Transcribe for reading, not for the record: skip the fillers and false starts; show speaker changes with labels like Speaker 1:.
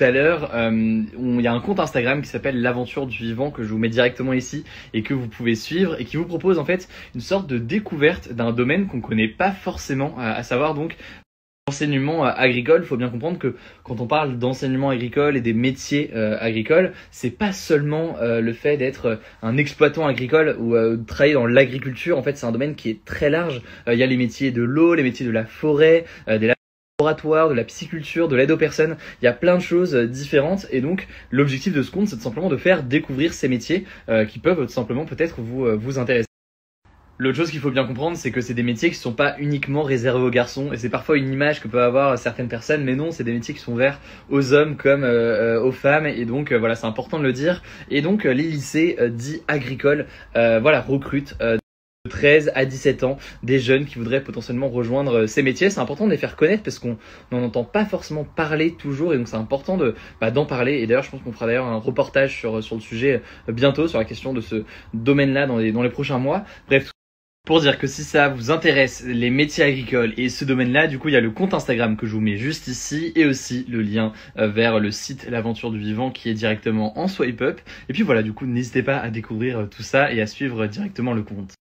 Speaker 1: à l'heure, il y a un compte Instagram qui s'appelle l'Aventure du Vivant que je vous mets directement ici et que vous pouvez suivre et qui vous propose en fait une sorte de découverte d'un domaine qu'on connaît pas forcément, à savoir donc l'enseignement agricole. Il faut bien comprendre que quand on parle d'enseignement agricole et des métiers agricoles, c'est pas seulement le fait d'être un exploitant agricole ou de travailler dans l'agriculture. En fait, c'est un domaine qui est très large. Il y a les métiers de l'eau, les métiers de la forêt, des laboratoires, de la pisciculture, de l'aide aux personnes. Il y a plein de choses différentes et donc l'objectif de ce compte, c'est tout simplement de faire découvrir ces métiers qui peuvent tout simplement peut-être vous intéresser. L'autre chose qu'il faut bien comprendre, c'est que c'est des métiers qui ne sont pas uniquement réservés aux garçons, et c'est parfois une image que peuvent avoir certaines personnes, mais non, c'est des métiers qui sont ouverts aux hommes comme aux femmes, et donc voilà, c'est important de le dire. Et donc les lycées dits agricoles, recrutent de 13 à 17 ans des jeunes qui voudraient potentiellement rejoindre ces métiers. C'est important de les faire connaître parce qu'on n'en entend pas forcément parler toujours, et donc c'est important d'en parler. Et d'ailleurs, je pense qu'on fera d'ailleurs un reportage sur le sujet bientôt, sur la question de ce domaine-là dans les prochains mois. Bref, pour dire que si ça vous intéresse, les métiers agricoles et ce domaine-là, du coup, il y a le compte Instagram que je vous mets juste ici et aussi le lien vers le site L'Aventure du Vivant qui est directement en swipe up. Et puis voilà, du coup, n'hésitez pas à découvrir tout ça et à suivre directement le compte.